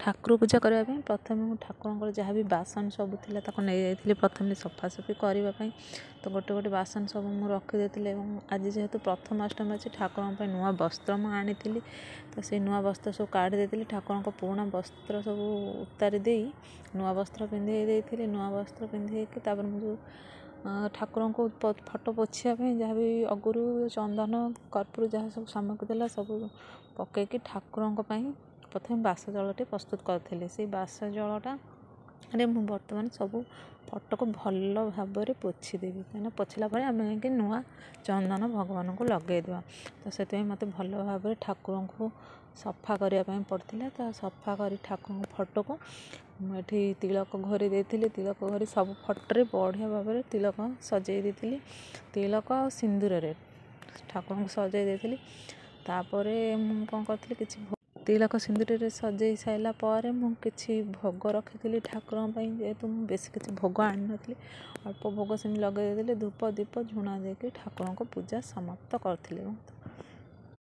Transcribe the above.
ଠାକୁର ପୂଜା କରିବା ପାଇଁ ପ୍ରଥମେ ମୁଁ ଠାକୁରଙ୍କର ଯାହା ବି ବାସନ ସବୁ ଥିଲା ତାକୁ ନେଇଯାଇଥିଲି ପ୍ରଥମେ ସଫାସଫି କରିବା ପାଇଁ। ତ ଗୋଟେ ଗୋଟେ ବାସନ ସବୁ ମୁଁ ରଖିଦେଇଥିଲି ଏବଂ ଆଜି ଯେହେତୁ ପ୍ରଥମାଷ୍ଟମୀ ଅଛି ଠାକୁରଙ୍କ ପାଇଁ ନୂଆ ବସ୍ତ୍ର ମୁଁ ଆଣିଥିଲି। ତ ସେଇ ନୂଆ ବସ୍ତ୍ର ସବୁ କାଢ଼ି ଦେଇଥିଲି, ଠାକୁରଙ୍କ ପୁରୁଣା ବସ୍ତ୍ର ସବୁ ଉତାରି ଦେଇ ନୂଆ ବସ୍ତ୍ର ପିନ୍ଧେଇ ଦେଇଥିଲି। ନୂଆ ବସ୍ତ୍ର ପିନ୍ଧେଇକି ତାପରେ ମୁଁ ଯେଉଁ ଠାକୁରଙ୍କୁ ଫଟୋ ପୋଛିବା ପାଇଁ ଯାହା ବି ଅଗୁରୁ ଚନ୍ଦନ କର୍ପୂର ଯାହା ସବୁ ସାମଗ୍ରୀ ଥିଲା ସବୁ ପକାଇକି ଠାକୁରଙ୍କ ପାଇଁ ପ୍ରଥମେ ବାସ ଜଳଟି ପ୍ରସ୍ତୁତ କରିଥିଲି। ସେଇ ବାସ ଜଳଟାରେ ମୁଁ ବର୍ତ୍ତମାନ ସବୁ ଫଟୋକୁ ଭଲ ଭାବରେ ପୋଛିଦେବି, କାହିଁକିନା ପୋଛିଲା ପରେ ଆମେ ଯାଇକି ନୂଆ ଚନ୍ଦନ ଭଗବାନଙ୍କୁ ଲଗାଇଦେବା। ତ ସେଥିପାଇଁ ମୋତେ ଭଲ ଭାବରେ ଠାକୁରଙ୍କୁ ସଫା କରିବା ପାଇଁ ପଡ଼ିଥିଲା। ତ ସଫା କରି ଠାକୁରଙ୍କ ଫଟୋକୁ ମୁଁ ଏଠି ତିଳକ ଘୋରି ଦେଇଥିଲି। ତିଳକ ଘୋରି ସବୁ ଫଟୋରେ ବଢ଼ିଆ ଭାବରେ ତିଳକ ସଜେଇ ଦେଇଥିଲି। ତିଳକ ଆଉ ସିନ୍ଦୁରରେ ଠାକୁରଙ୍କୁ ସଜେଇ ଦେଇଥିଲି। ତାପରେ ମୁଁ କ'ଣ କରିଥିଲି, କିଛି ତିଳକ ସିନ୍ଦୁରରେ ସଜେଇ ସାରିଲା ପରେ ମୁଁ କିଛି ଭୋଗ ରଖିଥିଲି ଠାକୁରଙ୍କ ପାଇଁ। ଯେହେତୁ ମୁଁ ବେଶୀ କିଛି ଭୋଗ ଆଣିନଥିଲି, ଅଳ୍ପ ଭୋଗ ସେମିତି ଲଗାଇ ଦେଇଥିଲି। ଧୂପ ଦୀପ ଝୁଣା ଦେଇକି ଠାକୁରଙ୍କ ପୂଜା ସମାପ୍ତ କରିଥିଲି ଏବଂ